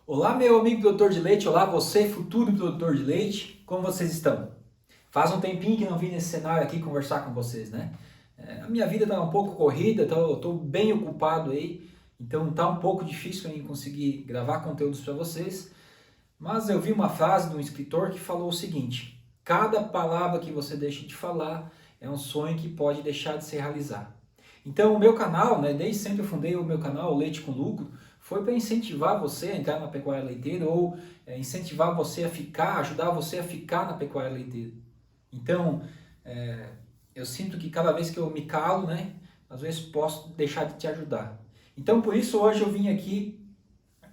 Olá, meu amigo produtor de leite, olá você, futuro produtor de leite, como vocês estão? Faz um tempinho que não vim nesse cenário aqui conversar com vocês, né? A minha vida está um pouco corrida, eu estou bem ocupado aí, então tá um pouco difícil em conseguir gravar conteúdos para vocês, mas eu vi uma frase de um escritor que falou o seguinte: cada palavra que você deixa de falar é um sonho que pode deixar de se realizar. Então, o meu canal, né, desde sempre eu fundei o meu canal Leite com Lucro, foi para incentivar você a entrar na pecuária leiteira ou incentivar você a ficar, ajudar você a ficar na pecuária leiteira. Então, é, eu sinto que cada vez que eu me calo, né, às vezes posso deixar de te ajudar. Então, por isso, hoje eu vim aqui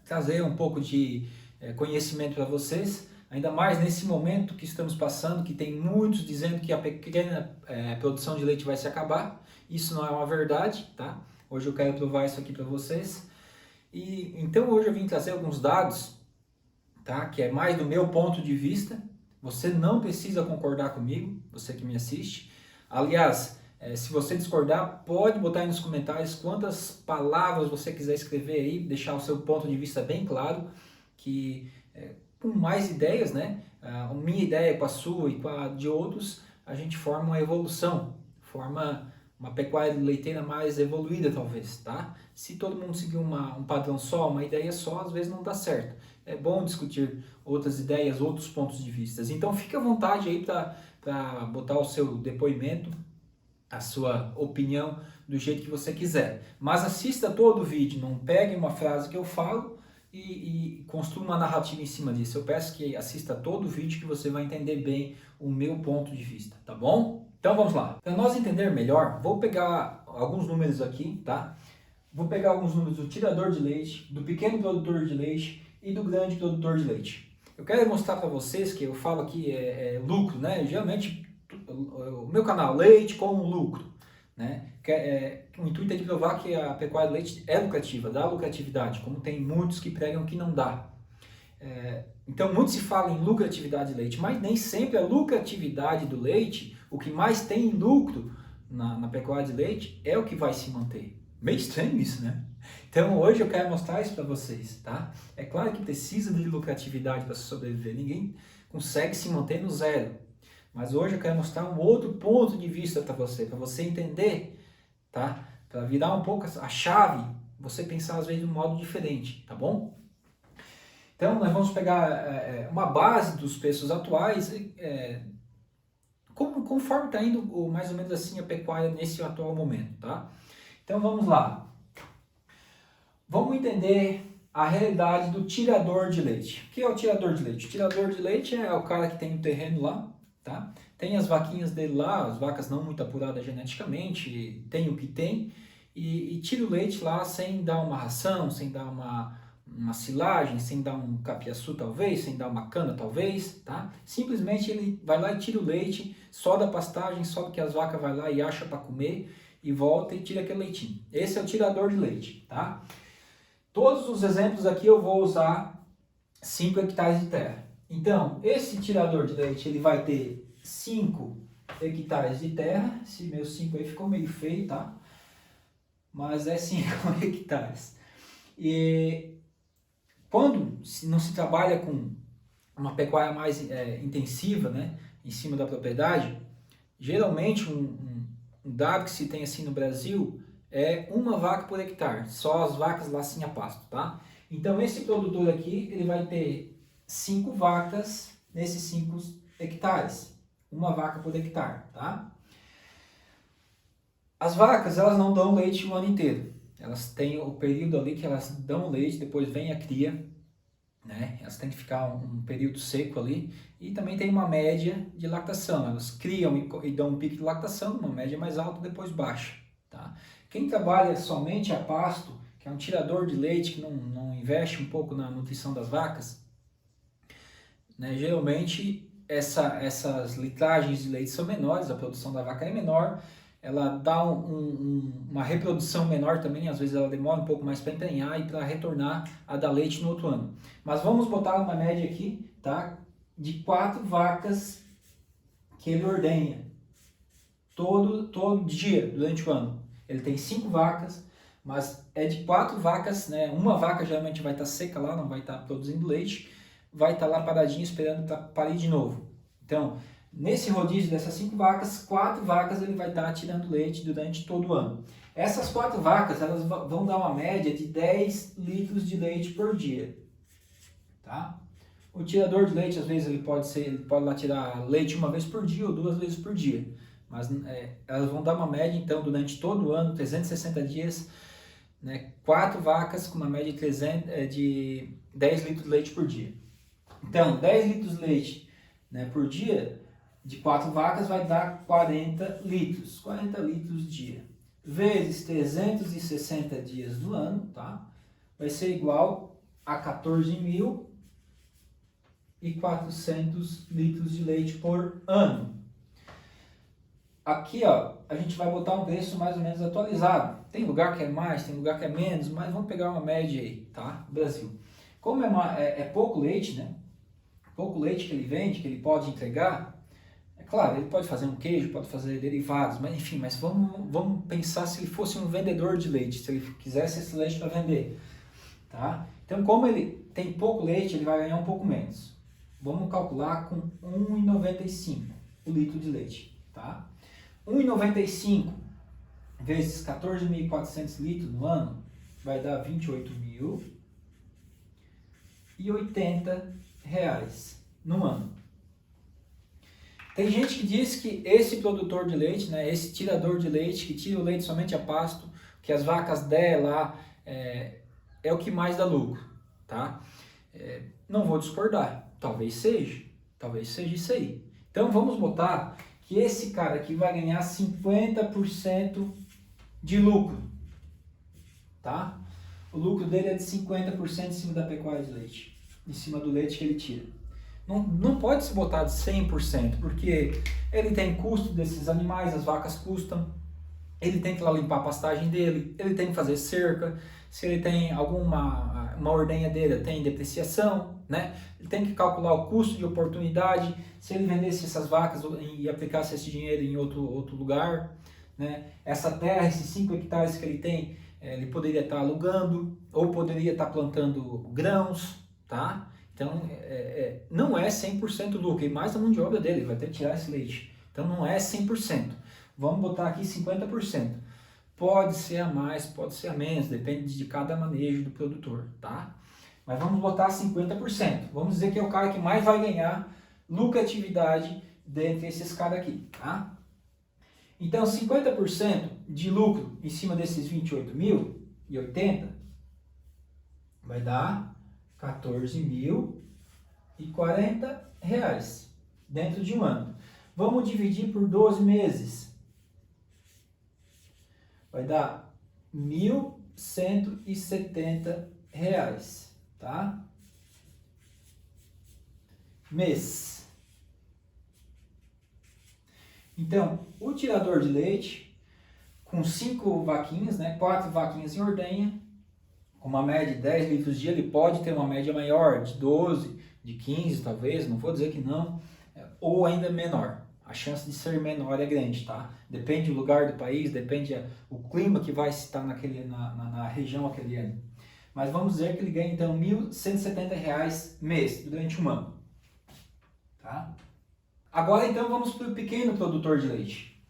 trazer um pouco de conhecimento para vocês, ainda mais nesse momento que estamos passando, que tem muitos dizendo que a pequena produção de leite vai se acabar. Isso não é uma verdade, tá? Hoje eu quero provar isso aqui para vocês. E então hoje eu vim trazer alguns dados, tá? Que é mais do meu ponto de vista. Você não precisa concordar comigo, você que me assiste. Aliás, se você discordar, pode botar aí nos comentários quantas palavras você quiser escrever aí, deixar o seu ponto de vista bem claro, que com mais ideias, né? A minha ideia com a sua e com a de outros, a gente forma uma evolução, forma uma pecuária leiteira mais evoluída talvez, tá? Se todo mundo seguir um padrão só, uma ideia só, às vezes não dá certo. É bom discutir outras ideias, outros pontos de vista. Então fique à vontade aí para botar o seu depoimento, a sua opinião do jeito que você quiser. Mas assista todo o vídeo, não pegue uma frase que eu falo e construa uma narrativa em cima disso. Eu peço que assista todo o vídeo que você vai entender bem o meu ponto de vista, tá bom? Então vamos lá. Para nós entender melhor, vou pegar alguns números aqui, tá? Vou pegar alguns números do tirador de leite, do pequeno produtor de leite e do grande produtor de leite. Eu quero mostrar para vocês que eu falo aqui lucro, né? Geralmente o meu canal Leite com Lucro, né? O intuito é de provar que a pecuária de leite é lucrativa, dá lucratividade, como tem muitos que pregam que não dá. Então, muito se fala em lucratividade de leite, mas nem sempre a lucratividade do leite, o que mais tem em lucro na pecuária de leite, é o que vai se manter. Meio estranho isso, né? Então, hoje eu quero mostrar isso para vocês, tá? É claro que precisa de lucratividade para sobreviver, ninguém consegue se manter no zero. Mas hoje eu quero mostrar um outro ponto de vista para você entender, tá? Para virar um pouco a chave, você pensar às vezes de um modo diferente, tá bom? Então, nós vamos pegar uma base dos preços atuais, conforme está indo mais ou menos assim a pecuária nesse atual momento, tá? Então, vamos lá. Vamos entender a realidade do tirador de leite. O que é o tirador de leite? O tirador de leite é o cara que tem o terreno lá, tá? Tem as vaquinhas dele lá, as vacas não muito apuradas geneticamente, tem o que tem, e tira o leite lá sem dar uma ração, sem dar uma silagem, sem dar um capiaçu talvez, sem dar uma cana talvez, tá? Simplesmente ele vai lá e tira o leite, só da pastagem, só que as vacas vai lá e acha para comer e volta e tira aquele leitinho. Esse é o tirador de leite, tá? Todos os exemplos aqui eu vou usar 5 hectares de terra. Então, esse tirador de leite ele vai ter 5 hectares de terra. Esse meu 5 aí ficou meio feio, tá? Mas é 5 hectares. E quando não se trabalha com uma pecuária mais intensiva, né, em cima da propriedade, geralmente um dado que se tem assim no Brasil é uma vaca por hectare, só as vacas lá assim a pasto, tá? Então esse produtor aqui, ele vai ter 5 vacas nesses 5 hectares, uma vaca por hectare, tá? As vacas, elas não dão leite o ano inteiro, elas têm o período ali que elas dão leite, depois vem a cria, né? Elas têm que ficar um período seco ali, e também tem uma média de lactação, elas criam e dão um pico de lactação, uma média mais alta, depois baixa, tá? Quem trabalha somente a pasto, que é um tirador de leite, que não investe um pouco na nutrição das vacas, né, geralmente essas litragens de leite são menores, a produção da vaca é menor, ela dá uma reprodução menor também, às vezes ela demora um pouco mais para emprenhar e para retornar a dar leite no outro ano. Mas vamos botar uma média aqui, tá? De 4 vacas que ele ordenha todo dia durante o ano. Ele tem 5 vacas, mas é de 4 vacas, né? Uma vaca geralmente vai estar seca lá, não vai estar produzindo leite, vai estar lá paradinha esperando para parir de novo. Então, nesse rodízio dessas 5 vacas, 4 vacas ele vai estar tirando leite durante todo o ano. Essas 4 vacas, elas vão dar uma média de 10 litros de leite por dia, tá? O tirador de leite, às vezes, ele pode lá tirar leite uma vez por dia ou 2 vezes por dia. Mas elas vão dar uma média, então, durante todo o ano, 360 dias, né, 4 vacas com uma média de 10 litros de leite por dia. Então, 10 litros de leite, né, por dia, de 4 vacas, vai dar 40 litros. 40 litros dia. Vezes 360 dias do ano, tá? Vai ser igual a 14.400 litros de leite por ano. Aqui, ó, a gente vai botar um preço mais ou menos atualizado. Tem lugar que é mais, tem lugar que é menos, mas vamos pegar uma média aí, tá? Brasil. Como é pouco leite, né? Pouco leite que ele vende, que ele pode entregar, é claro, ele pode fazer um queijo, pode fazer derivados, mas enfim, mas vamos pensar se ele fosse um vendedor de leite, se ele quisesse esse leite para vender, tá? Então, como ele tem pouco leite, ele vai ganhar um pouco menos. Vamos calcular com 1,95 o litro de leite, tá? 1,95 vezes 14.400 litros no ano vai dar R$28.080 no ano. Tem gente que diz que esse produtor de leite, né, esse tirador de leite, que tira o leite somente a pasto, que as vacas der lá, é o que mais dá lucro, tá? Não vou discordar, talvez seja isso aí. Então vamos botar que esse cara aqui vai ganhar 50% de lucro, tá? O lucro dele é de 50% em cima da pecuária de leite, em cima do leite que ele tira. Não pode se botar de 100%, porque ele tem custo desses animais, as vacas custam, ele tem que ir lá limpar a pastagem dele, ele tem que fazer cerca, se ele tem uma ordenha dele, tem depreciação, né? Ele tem que calcular o custo de oportunidade, se ele vendesse essas vacas e aplicasse esse dinheiro em outro lugar, né? Essa terra, esses 5 hectares que ele tem, ele poderia estar alugando, ou poderia estar plantando grãos, tá? Então, não é 100% lucro, e mais a mão de obra dele, vai ter que tirar esse leite. Então, não é 100%. Vamos botar aqui 50%. Pode ser a mais, pode ser a menos, depende de cada manejo do produtor, tá? Mas vamos botar 50%. Vamos dizer que é o cara que mais vai ganhar lucratividade dentre esses caras aqui, tá? Então, 50% de lucro em cima desses 28.080 vai dar R$14.040 dentro de um ano. Vamos dividir por 12 meses. Vai dar R$1.170, tá? Mês. Então, o tirador de leite, com 5 vaquinhas, né? 4 vaquinhas em ordenha, com uma média de 10 litros dia, ele pode ter uma média maior, de 12, de 15 talvez, não vou dizer que não, ou ainda menor. A chance de ser menor é grande, tá? Depende do lugar do país, depende o clima que vai estar na região aquele ano. Mas vamos dizer que ele ganha então R$1.170 mês, durante um ano. Tá? Agora então vamos para o pequeno produtor de leite.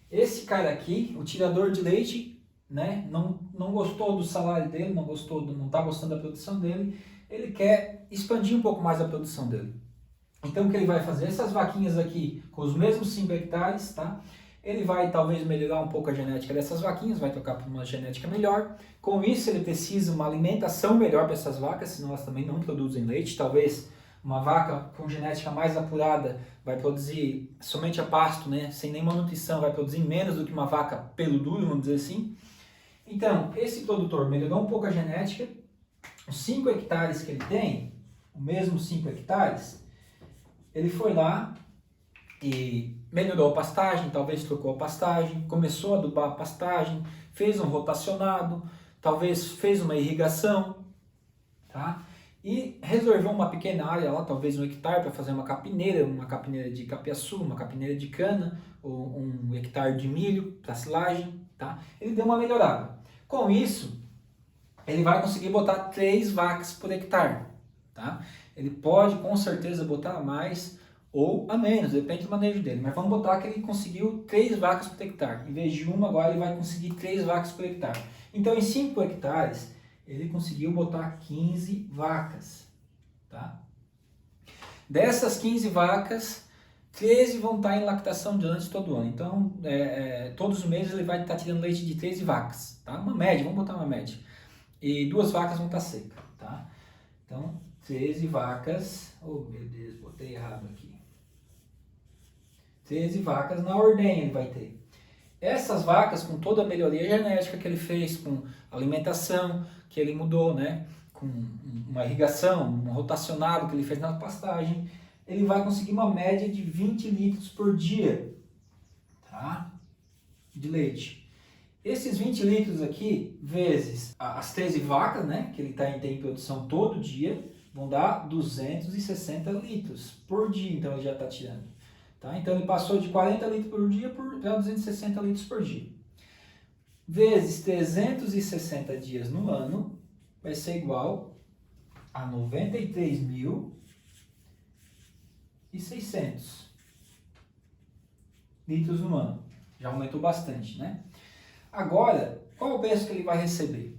Esse cara aqui, o tirador de leite, né, não gostou do salário dele, não está gostando da produção dele, ele quer expandir um pouco mais a produção dele. Então o que ele vai fazer? Essas vaquinhas aqui, com os mesmos 5 hectares, tá? Ele vai talvez melhorar um pouco a genética dessas vaquinhas, vai trocar por uma genética melhor. Com isso ele precisa uma alimentação melhor para essas vacas, senão elas também não produzem leite. Talvez uma vaca com genética mais apurada vai produzir somente a pasto, né? Sem nenhuma nutrição, vai produzir menos do que uma vaca pelo duro, vamos dizer assim. Então, esse produtor melhorou um pouco a genética, os 5 hectares que ele tem, o mesmo 5 hectares, ele foi lá e melhorou a pastagem, talvez trocou a pastagem, começou a adubar a pastagem, fez um rotacionado, talvez fez uma irrigação, tá? E reservou uma pequena área lá, talvez 1 hectare, para fazer uma capineira de capiaçu, uma capineira de cana, ou 1 hectare de milho para silagem, tá? Ele deu uma melhorada. Com isso, ele vai conseguir botar 3 vacas por hectare, tá? Ele pode com certeza botar a mais ou a menos, depende do manejo dele, mas vamos botar que ele conseguiu 3 vacas por hectare. Em vez de uma, agora ele vai conseguir 3 vacas por hectare. Então, em 5 hectares, ele conseguiu botar 15 vacas, tá? Dessas 15 vacas, 13 vão estar em lactação durante todo o ano. Então, todos os meses ele vai estar tirando leite de 13 vacas, tá? Uma média, vamos botar uma média. E 2 vacas vão estar secas, tá? Então, 13 vacas... Oh, meu Deus, botei errado aqui. 13 vacas na ordenha ele vai ter. Essas vacas, com toda a melhoria genética que ele fez, com alimentação que ele mudou, né? Com uma irrigação, um rotacionado que ele fez na pastagem, ele vai conseguir uma média de 20 litros por dia, tá? De leite. Esses 20 litros aqui, vezes as 13 vacas, né? Que ele tem em produção todo dia, vão dar 260 litros por dia, então ele já está tirando. Tá? Então ele passou de 40 litros por dia para 260 litros por dia. Vezes 360 dias no ano, vai ser igual a 93.600 litros no ano. Já aumentou bastante, né? Agora, qual é o preço que ele vai receber?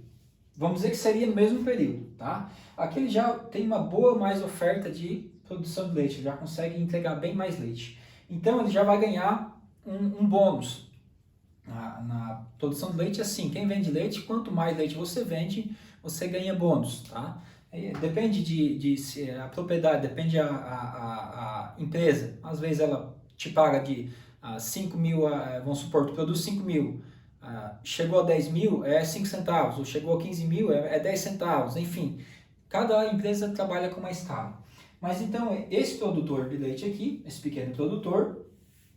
Vamos dizer que seria no mesmo período, tá? Aqui ele já tem uma boa mais oferta de produção de leite, já consegue entregar bem mais leite. Então ele já vai ganhar um bônus na produção de leite. Assim, quem vende leite, quanto mais leite você vende, você ganha bônus, tá? Depende de se a propriedade, depende a empresa. Às vezes ela te paga de 5 mil, vamos supor, tu produz 5 mil, chegou a 10 mil é 5 centavos, ou chegou a 15 mil é 10 centavos, enfim. Cada empresa trabalha com uma escala. Mas então, esse produtor de leite aqui, esse pequeno produtor,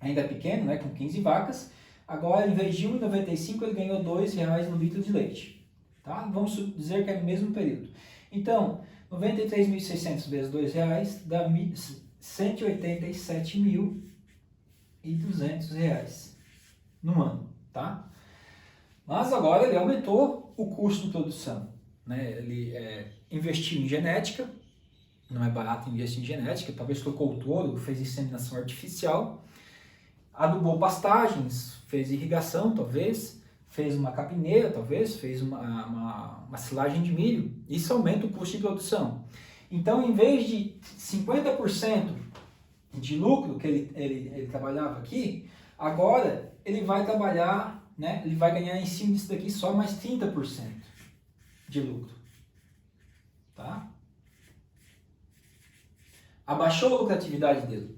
ainda pequeno, né, com 15 vacas, agora em vez de R$ 1,95 ele ganhou R$ 2,00 no litro de leite. Tá? Vamos dizer que é no mesmo período. Então, 93.600 vezes R$ 2,00 dá R$ 187.200 no ano. Tá? Mas agora ele aumentou o custo de produção. Né? Ele investiu em genética. Não é barato investir em genética, talvez trocou o touro, fez inseminação artificial, adubou pastagens, fez irrigação, talvez, fez uma capineira, talvez, fez uma silagem de milho. Isso aumenta o custo de produção. Então, em vez de 50% de lucro que ele trabalhava aqui, agora ele vai trabalhar, né, ele vai ganhar em cima disso daqui só mais 30% de lucro. Tá? Abaixou a lucratividade dele.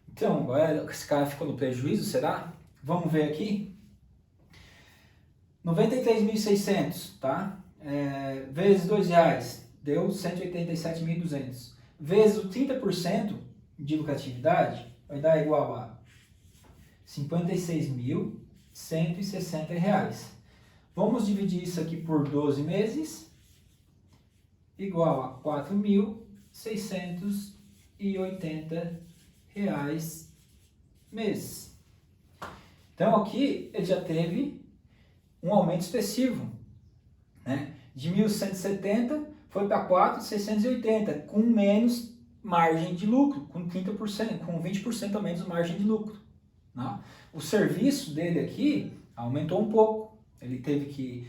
Então, agora esse cara ficou no prejuízo, será? Vamos ver aqui. 93.600, tá? Vezes R$ 2,00, deu 187.200. Vezes o 30% de lucratividade, vai dar igual a R$ 56.160. Vamos dividir isso aqui por 12 meses, igual a R$ 4.680 mês. Então aqui ele já teve um aumento expressivo, né? De 1.170 foi para 4.680, com menos margem de lucro, com 30%, com 20% a menos margem de lucro. Né? O serviço dele aqui aumentou um pouco. Ele teve que,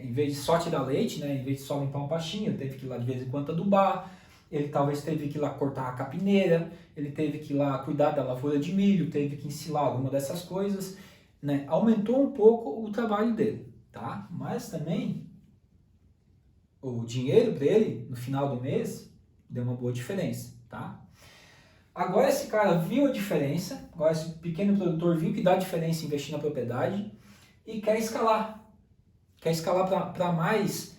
em vez de só tirar leite, né, em vez de só limpar uma pastinha, ele teve que ir lá de vez em quando adubar, ele talvez teve que ir lá cortar a capineira, ele teve que ir lá cuidar da lavoura de milho, teve que ensilar alguma dessas coisas, né? Aumentou um pouco o trabalho dele, tá? Mas também o dinheiro para ele, no final do mês, deu uma boa diferença, tá? Agora esse cara viu a diferença, agora esse pequeno produtor viu que dá diferença investir na propriedade e quer escalar para mais,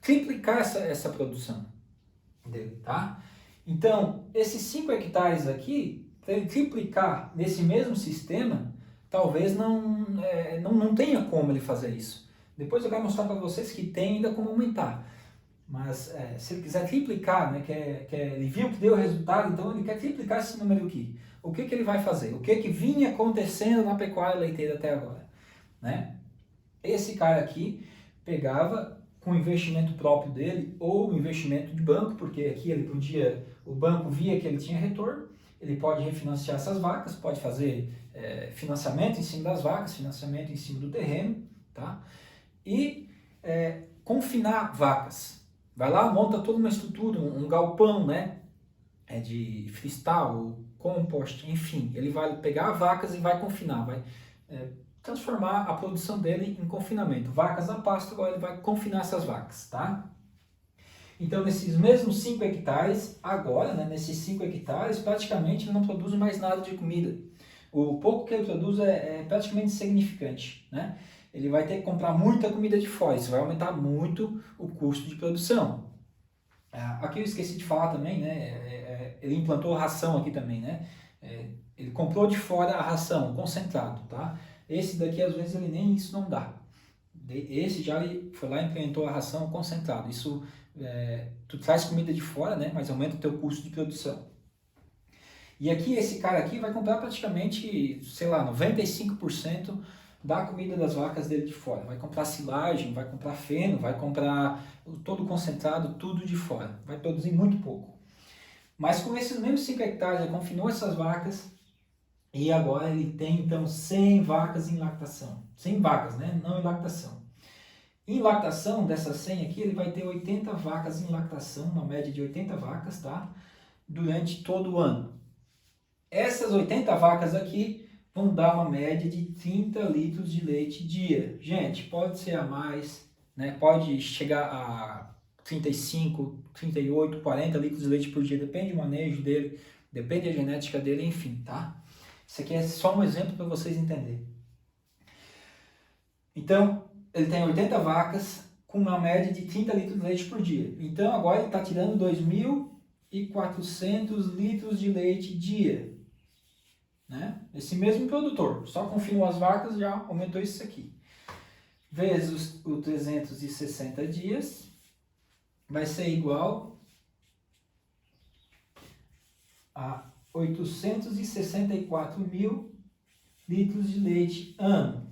triplicar essa produção dele, tá? Então, esses 5 hectares aqui, para ele triplicar nesse mesmo sistema, talvez não tenha como ele fazer isso. Depois eu quero mostrar para vocês que tem ainda como aumentar. Mas se ele quiser triplicar, né, ele viu que deu resultado, então ele quer triplicar esse número aqui. O que ele vai fazer? O que vinha acontecendo na pecuária leiteira até agora? Né? Esse cara aqui pegava com o investimento próprio dele ou o investimento de banco, porque aqui ele podia, o banco via que ele tinha retorno, ele pode refinanciar essas vacas, pode fazer financiamento em cima das vacas, financiamento em cima do terreno, tá? E confinar vacas. Vai lá, monta toda uma estrutura, um galpão, né? De freestyle, compost, enfim. Ele vai pegar vacas e vai confinar, vai transformar a produção dele em confinamento. Vacas a pasto, agora ele vai confinar essas vacas, tá? Então, nesses mesmos 5 hectares, agora, né, nesses 5 hectares, praticamente ele não produz mais nada de comida. O pouco que ele produz é praticamente insignificante, né? Ele vai ter que comprar muita comida de fora, isso vai aumentar muito o custo de produção. Aqui eu esqueci de falar também, né? Ele implantou ração aqui também, né? Ele comprou de fora a ração, concentrado, tá? Esse daqui, às vezes, ele nem isso não dá. Esse já ele foi lá e implementou a ração concentrado. Isso, tu traz comida de fora, né? Mas aumenta o teu custo de produção. E aqui, esse cara aqui vai comprar praticamente, sei lá, 95% da comida das vacas dele de fora. Vai comprar silagem, vai comprar feno, vai comprar todo concentrado, tudo de fora. Vai produzir muito pouco. Mas com esses mesmos 5 hectares, ele confinou essas vacas e agora ele tem, então, 100 vacas em lactação. 100 vacas, né? Não em lactação. Em lactação, dessas 100 aqui, ele vai ter 80 vacas em lactação, uma média de 80 vacas, tá? Durante todo o ano. Essas 80 vacas aqui vão dar uma média de 30 litros de leite dia. Gente, pode ser a mais, né? Pode chegar a 35, 38, 40 litros de leite por dia, depende do manejo dele, depende da genética dele, enfim, tá? Isso aqui é só um exemplo para vocês entenderem. Então, ele tem 80 vacas com uma média de 30 litros de leite por dia. Então, agora ele está tirando 2.400 litros de leite dia. Né? Esse mesmo produtor, só confinou as vacas, já aumentou isso aqui. Vezes os 360 dias, vai ser igual a 864 mil litros de leite ano.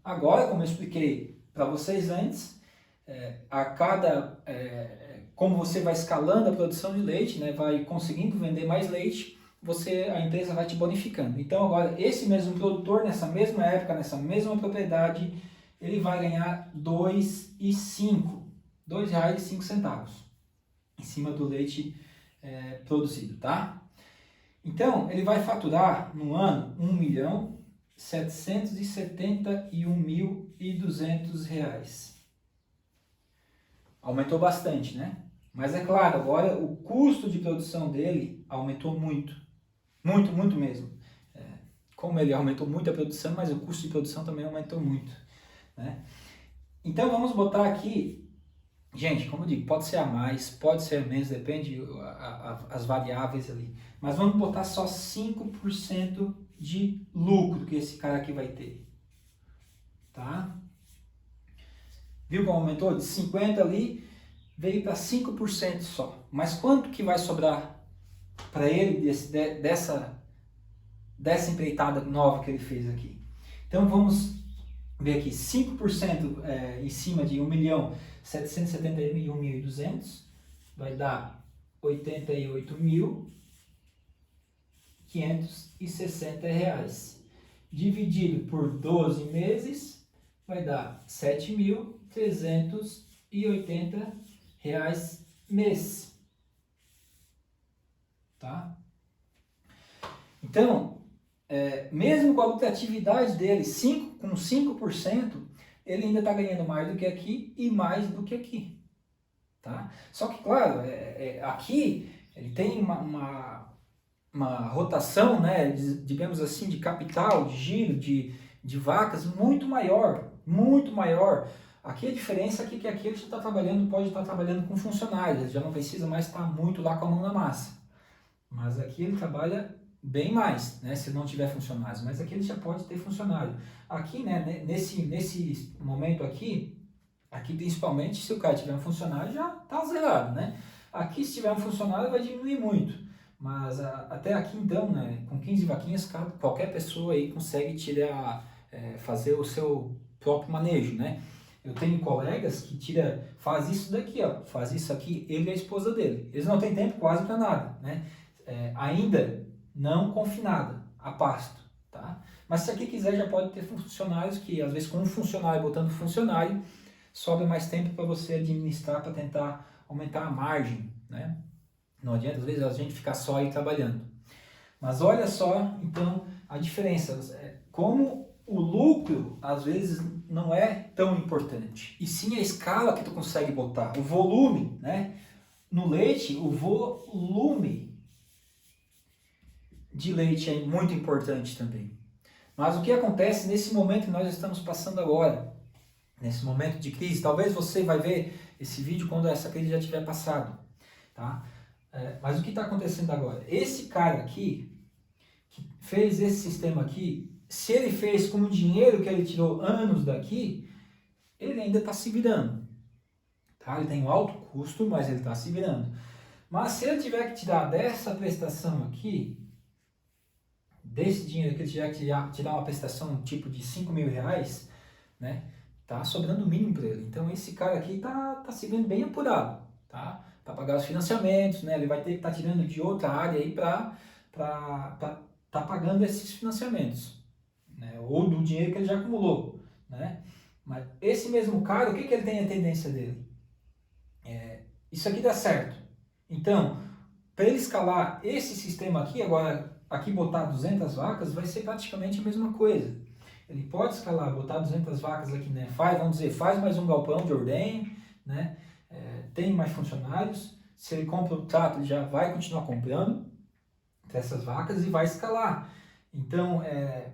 Agora, como eu expliquei para vocês antes, como você vai escalando a produção de leite, né, vai conseguindo vender mais leite, a empresa vai te bonificando. Então agora, esse mesmo produtor, nessa mesma época, nessa mesma propriedade, ele vai ganhar R$ 2,05 em cima do leite produzido, tá? Então, ele vai faturar no ano R$ 1.771.200. Aumentou bastante, né? Mas é claro, agora o custo de produção dele aumentou muito. Muito, muito mesmo. Como ele aumentou muito a produção, mas o custo de produção também aumentou muito, né? Então vamos botar aqui, gente, como eu digo, pode ser a mais, pode ser a menos, depende as variáveis ali. Mas vamos botar só 5% de lucro que esse cara aqui vai ter, tá? Viu como aumentou? De 50 ali, veio para 5% só. Mas quanto que vai sobrar para ele dessa empreitada nova que ele fez aqui? Então vamos ver aqui, 5% em cima de 1.771.200 vai dar R$ 88.560. Dividido por 12 meses vai dar R$ 7.380 mês. Tá? Então, mesmo com a lucratividade dele com 5%, ele ainda está ganhando mais do que aqui e mais do que aqui. Tá? Só que, claro, aqui ele tem uma rotação, né, digamos assim, de capital, de giro, de vacas muito maior, muito maior. Aqui a diferença é que aqui ele já pode estar trabalhando com funcionários, ele já não precisa mais estar muito lá com a mão na massa. Mas aqui ele trabalha bem mais, né, se não tiver funcionários, mas aqui ele já pode ter funcionário. Aqui, né, nesse momento aqui principalmente se o cara tiver um funcionário já está zerado, né? Aqui se tiver um funcionário vai diminuir muito, mas até aqui então, né, com 15 vaquinhas, qualquer pessoa aí consegue fazer o seu próprio manejo, né? Eu tenho colegas que faz isso daqui, ó, faz isso aqui, ele e a esposa dele. Eles não têm tempo quase para nada, né? Ainda não confinada, a pasto, tá? Mas se aqui quiser já pode ter funcionários que, às vezes com um funcionário botando funcionário, sobra mais tempo para você administrar, para tentar aumentar a margem, né? Não adianta, às vezes, a gente ficar só aí trabalhando. Mas olha só, então, a diferença. Como o lucro, às vezes, não é tão importante. E sim a escala que tu consegue botar, o volume, né? No leite, o volume de leite é muito importante também. Mas o que acontece nesse momento que nós estamos passando agora? Nesse momento de crise, talvez você vai ver esse vídeo quando essa crise já tiver passado, tá? Mas o que está acontecendo agora? Esse cara aqui, que fez esse sistema aqui, se ele fez com o dinheiro que ele tirou anos daqui, ele ainda está se virando. Tá? Ele tem um alto custo, mas ele está se virando. Mas se ele tiver que tirar dessa prestação aqui, desse dinheiro que ele tiver que tirar uma prestação tipo de 5 mil reais, né? Tá sobrando o mínimo para ele. Então esse cara aqui tá se vendo bem apurado, tá? Para pagar os financiamentos, né? Ele vai ter que estar tirando de outra área aí para tá pagando esses financiamentos, né? Ou do dinheiro que ele já acumulou, né? Mas esse mesmo cara, o que ele tem a tendência dele? Isso aqui dá certo. Então, para ele escalar esse sistema aqui, agora aqui botar 200 vacas, vai ser praticamente a mesma coisa. Ele pode escalar, botar 200 vacas aqui, né? Vamos dizer, faz mais um galpão de ordenha, né? Tem mais funcionários. Se ele compra o trato, ele já vai continuar comprando dessas vacas e vai escalar. Então,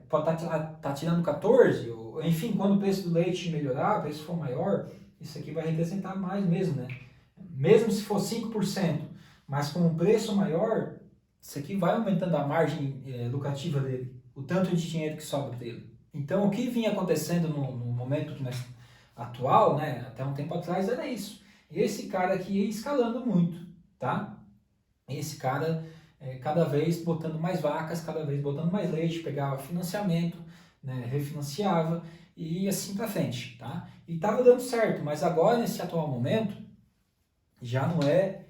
pode estar tirando 14, ou, enfim, quando o preço do leite melhorar, o preço for maior, isso aqui vai representar mais mesmo, né? Mesmo se for 5%, mas com um preço maior, isso aqui vai aumentando a margem lucrativa dele, o tanto de dinheiro que sobra dele. Então, o que vinha acontecendo no momento atual, né, até um tempo atrás, era isso. Esse cara aqui ia escalando muito, tá? Esse cara, cada vez botando mais vacas, cada vez botando mais leite, pegava financiamento, né, refinanciava e assim para frente, tá? E estava dando certo, mas agora, nesse atual momento, já não é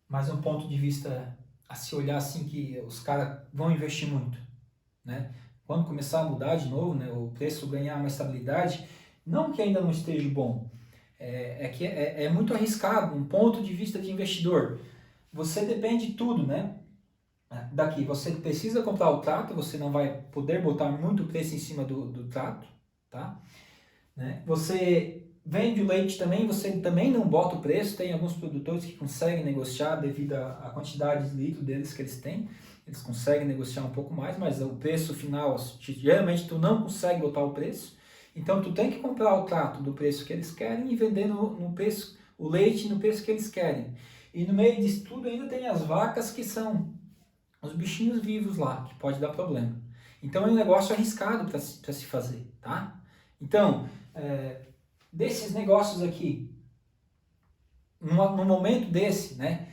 mais um ponto de vista a se olhar assim que os caras vão investir muito, né? Quando começar a mudar de novo, né, o preço ganhar uma estabilidade, não que ainda não esteja bom, que é muito arriscado, um ponto de vista de investidor. Você depende de tudo, né? Daqui, você precisa comprar o trato, você não vai poder botar muito preço em cima do trato, tá? Né? Você vende o leite também, você também não bota o preço, tem alguns produtores que conseguem negociar devido à quantidade de litro deles que eles têm, eles conseguem negociar um pouco mais, mas o preço final, geralmente tu não consegue botar o preço, então tu tem que comprar o trato do preço que eles querem e vender no preço, o leite no preço que eles querem. E no meio disso tudo ainda tem as vacas que são os bichinhos vivos lá, que pode dar problema. Então é um negócio arriscado para se fazer, tá? Então, desses negócios aqui, no momento desse, né,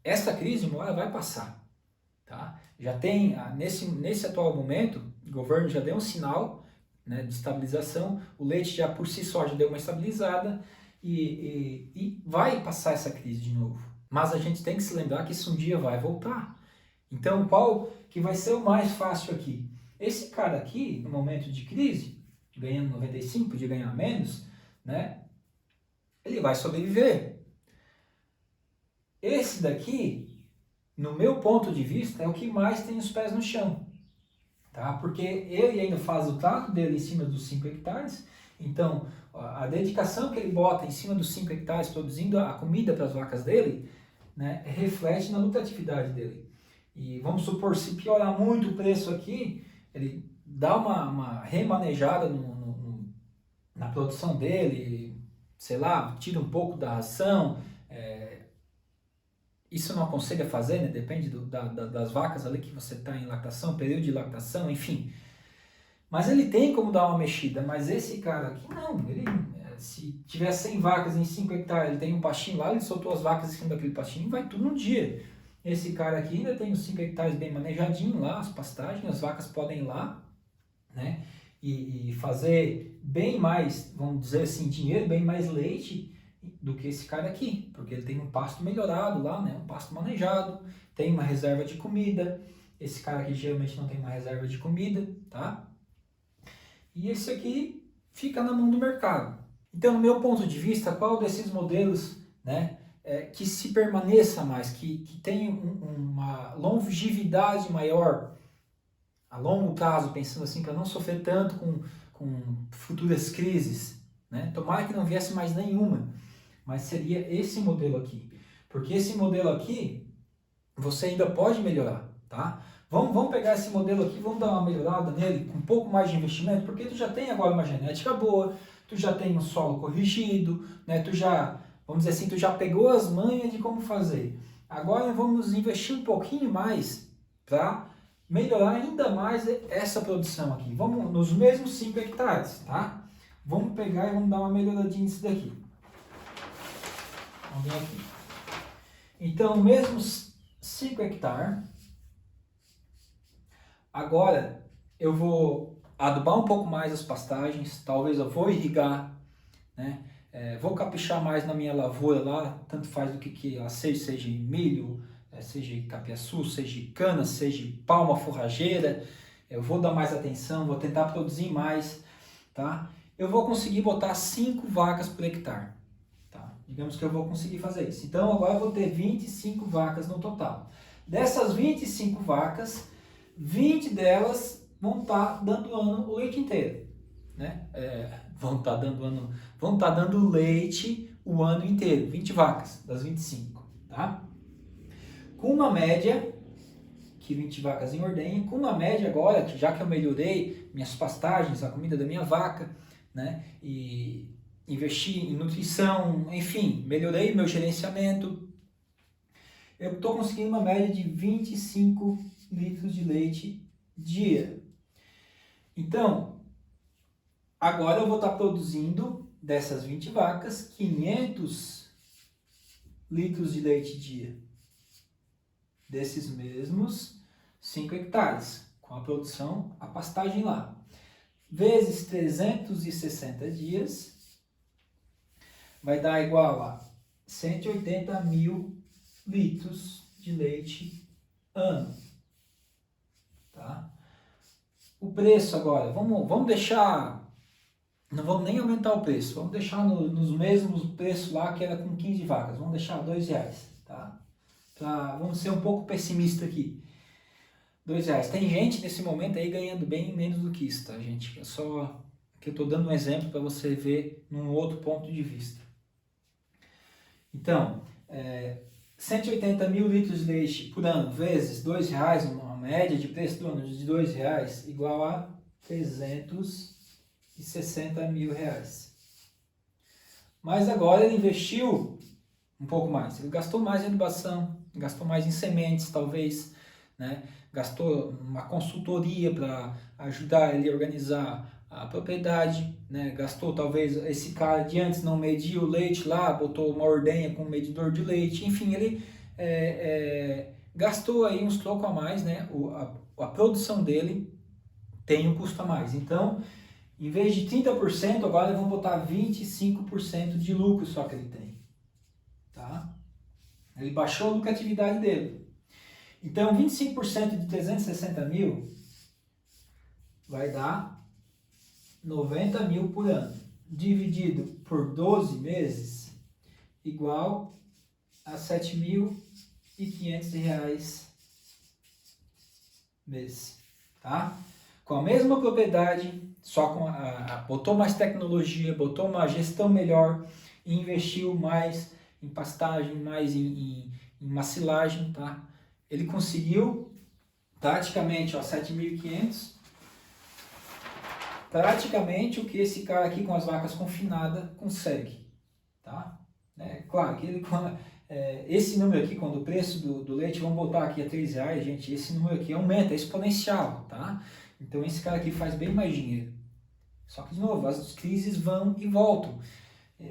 essa crise uma hora vai passar, tá? Já tem, nesse atual momento, o governo já deu um sinal, né, de estabilização, o leite já por si só já deu uma estabilizada e vai passar essa crise de novo. Mas a gente tem que se lembrar que isso um dia vai voltar. Então, qual que vai ser o mais fácil aqui? Esse cara aqui, no momento de crise, ganhando 95, podia ganhar menos, né? Ele vai sobreviver. Esse daqui, no meu ponto de vista, é o que mais tem os pés no chão, tá? Porque ele ainda faz o trato dele em cima dos 5 hectares, então a dedicação que ele bota em cima dos 5 hectares produzindo a comida para as vacas dele, né, reflete na lucratividade dele. E vamos supor, se piorar muito o preço aqui, ele dá uma remanejada na produção dele, sei lá, tira um pouco da ração, isso eu não aconselho a fazer, né? Depende das vacas ali que você está em lactação, período de lactação, enfim. Mas ele tem como dar uma mexida, mas esse cara aqui não, se tiver 100 vacas em 5 hectares, ele tem um pastinho lá, ele soltou as vacas em cima daquele pastinho, vai tudo no dia. Esse cara aqui ainda tem os 5 hectares bem manejadinho lá, as pastagens, as vacas podem ir lá, né? e fazer bem mais, vamos dizer assim, dinheiro, bem mais leite do que esse cara aqui, porque ele tem um pasto melhorado lá, né? Um pasto manejado, tem uma reserva de comida. Esse cara aqui geralmente não tem uma reserva de comida, tá? E esse aqui fica na mão do mercado. Então, no meu ponto de vista, qual desses modelos, né, que se permaneça mais, que tenha uma longevidade maior, a longo prazo, pensando assim, para não sofrer tanto com futuras crises, né? Tomara que não viesse mais nenhuma, mas seria esse modelo aqui. Porque esse modelo aqui, você ainda pode melhorar, tá? Vamos pegar esse modelo aqui, vamos dar uma melhorada nele, com um pouco mais de investimento, porque tu já tem agora uma genética boa, tu já tem um solo corrigido, né? Tu já, vamos dizer assim, tu já pegou as manhas de como fazer. Agora vamos investir um pouquinho mais para melhorar ainda mais essa produção aqui. Vamos nos mesmos 5 hectares, tá? Vamos pegar e vamos dar uma melhoradinha nisso daqui. Vamos ver aqui. Então, mesmos 5 hectares. Agora, eu vou adubar um pouco mais as pastagens, talvez eu vou irrigar, né? Vou caprichar mais na minha lavoura lá, tanto faz do que ela seja milho, seja capiaçu, seja cana, seja palma forrageira. Eu vou dar mais atenção, vou tentar produzir mais, tá? Eu vou conseguir botar 5 vacas por hectare, tá? Digamos que eu vou conseguir fazer isso. Então agora eu vou ter 25 vacas no total. Dessas 25 vacas, 20 delas vão estar dando ano o leite inteiro, né? Vão estar dando leite o ano inteiro, 20 vacas das 25, tá? Com uma média, que 20 vacas em ordenha, com uma média agora, que já que eu melhorei minhas pastagens, a comida da minha vaca, né? E investi em nutrição, enfim, melhorei meu gerenciamento, eu estou conseguindo uma média de 25 litros de leite dia. Então, agora eu vou estar produzindo dessas 20 vacas 500 litros de leite dia. Desses mesmos 5 hectares, com a produção, a pastagem lá. Vezes 360 dias, vai dar igual a 180 mil litros de leite ano. Tá? O preço agora, vamos deixar, não vamos nem aumentar o preço, vamos deixar nos mesmos preços lá que era com 15 vacas, vamos deixar R$2, tá? Vamos ser um pouco pessimista aqui. R$2. Tem gente nesse momento aí ganhando bem menos do que isso, tá, gente? É só que eu estou dando um exemplo para você ver num outro ponto de vista. Então, 180 mil litros de leite por ano vezes R$2, uma média de preço do ano de R$2, igual a 360 mil reais. Mas agora ele investiu um pouco mais, ele gastou mais em adubação, gastou mais em sementes, talvez, né? Gastou uma consultoria para ajudar ele a organizar a propriedade, né? Gastou, talvez, esse cara de antes não media o leite lá, botou uma ordenha com um medidor de leite, enfim, ele gastou aí uns trocos a mais, né? A produção dele tem um custo a mais. Então, em vez de 30%, agora eles vão botar 25% de lucro só que ele tem. Tá? Ele baixou a lucratividade dele. Então, 25% de 360 mil vai dar 90 mil por ano. Dividido por 12 meses, igual a R$7.500 mês. Tá? Com a mesma propriedade, só com botou mais tecnologia, botou uma gestão melhor, e investiu mais em pastagem, mais em macilagem, tá? Ele conseguiu praticamente, ó, 7.500, praticamente o que esse cara aqui com as vacas confinadas consegue, tá? Claro que ele, esse número aqui, quando o preço do leite, vamos botar aqui a R$3, gente, esse número aqui aumenta, é exponencial, tá? Então esse cara aqui faz bem mais dinheiro. Só que, de novo, as crises vão e voltam.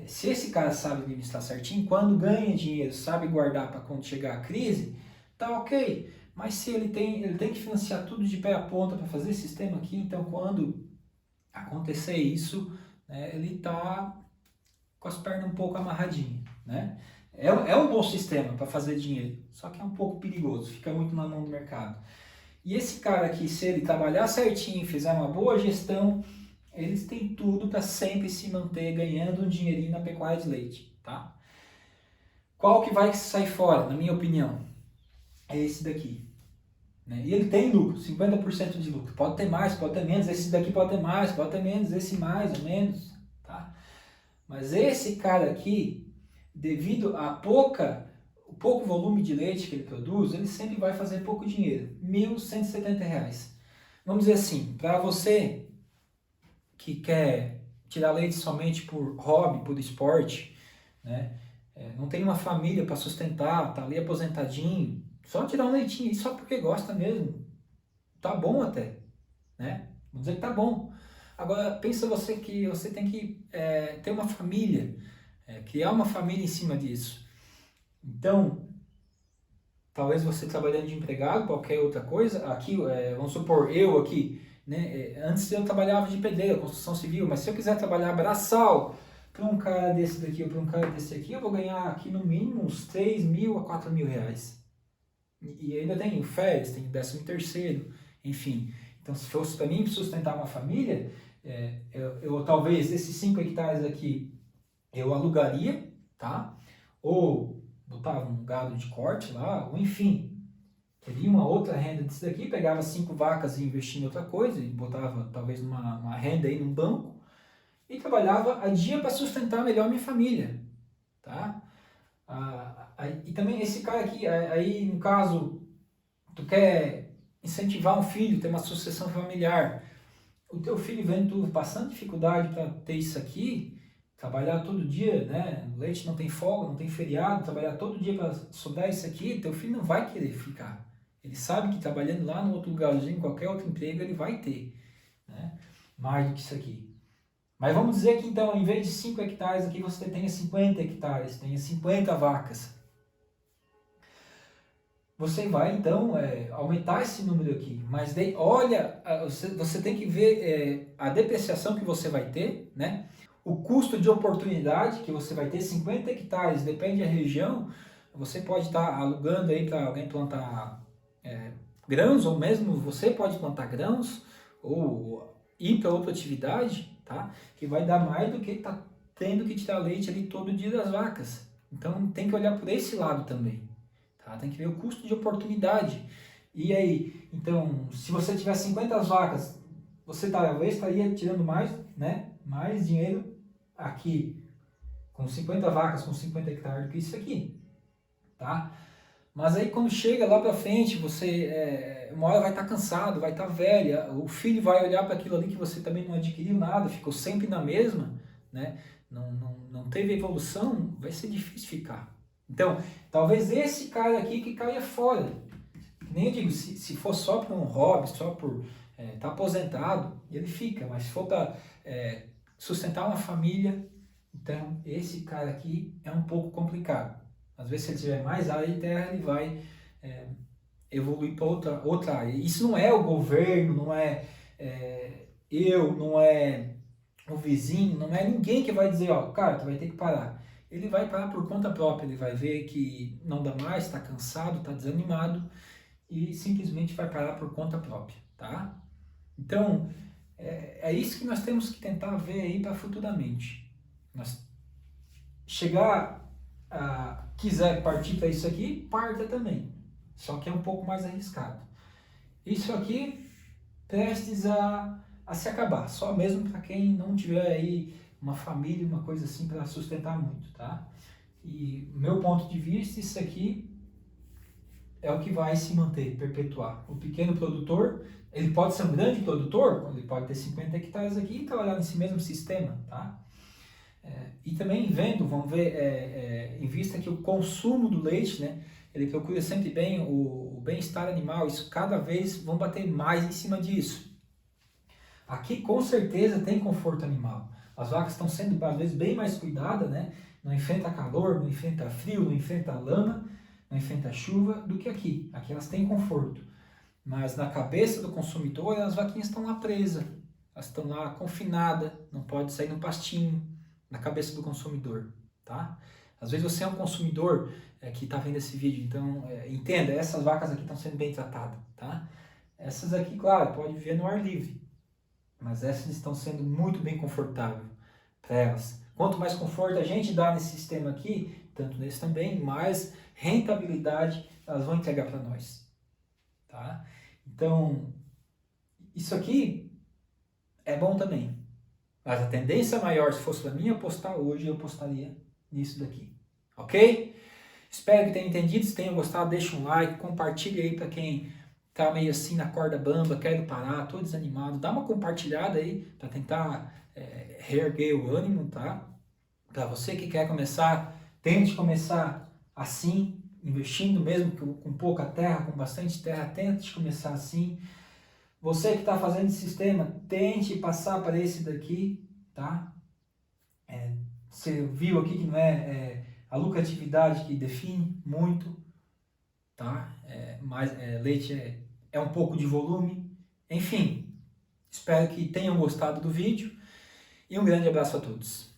Se esse cara sabe administrar certinho, quando ganha dinheiro, sabe guardar para quando chegar a crise, tá ok. Mas se ele tem que financiar tudo de pé a ponta para fazer esse sistema aqui, então quando acontecer isso, né, ele está com as pernas um pouco amarradinhas, né? É um bom sistema para fazer dinheiro, só que é um pouco perigoso, fica muito na mão do mercado. E esse cara aqui, se ele trabalhar certinho, fizer uma boa gestão, eles têm tudo para sempre se manter ganhando um dinheirinho na pecuária de leite, tá? Qual que vai sair fora, na minha opinião? É esse daqui. Né? E ele tem lucro, 50% de lucro. Pode ter mais, pode ter menos, esse daqui pode ter mais, pode ter menos, esse mais ou menos, tá? Mas esse cara aqui, devido a o pouco volume de leite que ele produz, ele sempre vai fazer pouco dinheiro, R$ 1.170. Vamos dizer assim, para você que quer tirar leite somente por hobby, por esporte, né? Não tem uma família para sustentar, tá ali aposentadinho, só tirar um leitinho aí só porque gosta mesmo, tá bom até, né? Vamos dizer que tá bom. Agora, pensa você que você tem que ter uma família, criar uma família em cima disso. Então, talvez você trabalhando de empregado, qualquer outra coisa, aqui, vamos supor, eu aqui, né? Antes eu trabalhava de pedreiro, construção civil, mas se eu quiser trabalhar braçal para um cara desse daqui ou para um cara desse aqui, eu vou ganhar aqui no mínimo uns 3.000 a 4.000 reais. E ainda tenho férias, tenho 13º, enfim. Então, se fosse para mim sustentar uma família, eu talvez esses 5 hectares aqui eu alugaria, tá? Ou botava um gado de corte lá, ou enfim, teria uma outra renda disso daqui, pegava 5 vacas e investia em outra coisa, e botava talvez uma renda aí num banco, e trabalhava a dia para sustentar melhor minha família, tá? E também esse cara aqui, aí no caso, tu quer incentivar um filho, ter uma sucessão familiar, o teu filho vendo tu passando dificuldade para ter isso aqui, trabalhar todo dia, né? O leite não tem folga, não tem feriado, trabalhar todo dia para sobrar isso aqui, teu filho não vai querer ficar. Ele sabe que trabalhando lá no outro lugarzinho, qualquer outro emprego, ele vai ter, né? Mais do que isso aqui. Mas vamos dizer que então, em vez de 5 hectares aqui, você tenha 50 hectares, tenha 50 vacas. Você vai então aumentar esse número aqui, mas daí, olha, você tem que ver a depreciação que você vai ter, né? O custo de oportunidade que você vai ter, 50 hectares, depende da região, você pode estar alugando aí para alguém plantar grãos, ou mesmo você pode plantar grãos, ou ir para outra atividade, tá? Que vai dar mais do que tá tendo que tirar leite ali todo dia das vacas. Então tem que olhar por esse lado também. Tá? Tem que ver o custo de oportunidade. E aí, então, se você tiver 50 vacas, você talvez estaria tirando mais, né? Mais dinheiro aqui com 50 vacas, com 50 hectares do que isso aqui, tá? Mas aí quando chega lá para frente, você uma hora vai estar cansado, vai estar velha, o filho vai olhar para aquilo ali que você também não adquiriu nada, ficou sempre na mesma, né? Não teve evolução, vai ser difícil ficar. Então, talvez esse cara aqui que caia fora. Nem eu digo, se for só por um hobby, só por estar aposentado, ele fica. Mas se for para sustentar uma família, então esse cara aqui é um pouco complicado. Às vezes, se ele tiver mais área de terra, ele vai evoluir para outra área. Isso não é o governo, não é não é o vizinho, não é ninguém que vai dizer, ó, cara, tu vai ter que parar. Ele vai parar por conta própria, ele vai ver que não dá mais, está cansado, está desanimado e simplesmente vai parar por conta própria, tá? Então, é isso que nós temos que tentar ver aí para futuramente. Nós chegar a quiser partir para isso aqui, parta também, só que é um pouco mais arriscado. Isso aqui prestes a se acabar, só mesmo para quem não tiver aí uma família, uma coisa assim para sustentar muito, tá? E meu ponto de vista, isso aqui é o que vai se manter, perpetuar. O pequeno produtor, ele pode ser um grande produtor, ele pode ter 50 hectares aqui e trabalhar nesse mesmo sistema, tá? E também vamos ver, em vista que o consumo do leite, né, ele procura sempre bem o bem-estar animal, isso cada vez vão bater mais em cima disso. Aqui com certeza tem conforto animal. As vacas estão sendo às vezes bem mais cuidadas, né? Não enfrenta calor, não enfrenta frio, não enfrenta lama, não enfrenta chuva do que aqui. Aqui elas têm conforto. Mas na cabeça do consumidor as vaquinhas estão lá presas. elas estão lá confinadas, não pode sair no pastinho, na cabeça do consumidor, tá? Às vezes você é um consumidor que está vendo esse vídeo, então entenda, essas vacas aqui estão sendo bem tratadas, tá? Essas aqui, claro, pode viver no ar livre, mas essas estão sendo muito bem confortáveis para elas. Quanto mais conforto a gente dá nesse sistema aqui, tanto nesse também, mais rentabilidade elas vão entregar para nós, tá? Então, isso aqui é bom também, mas a tendência maior, se fosse para mim apostar hoje, eu apostaria nisso daqui, ok? Espero que tenha entendido, se tenha gostado, deixa um like, compartilha aí para quem tá meio assim na corda bamba, quero parar, tô desanimado, dá uma compartilhada aí para tentar reerguer o ânimo, tá? Para você que quer começar, tente começar assim, investindo mesmo com pouca terra, com bastante terra, tente começar assim. Você que está fazendo esse sistema, tente passar para esse daqui, tá? Você viu aqui que não é a lucratividade que define muito, tá? Leite é um pouco de volume. Enfim, espero que tenham gostado do vídeo e um grande abraço a todos.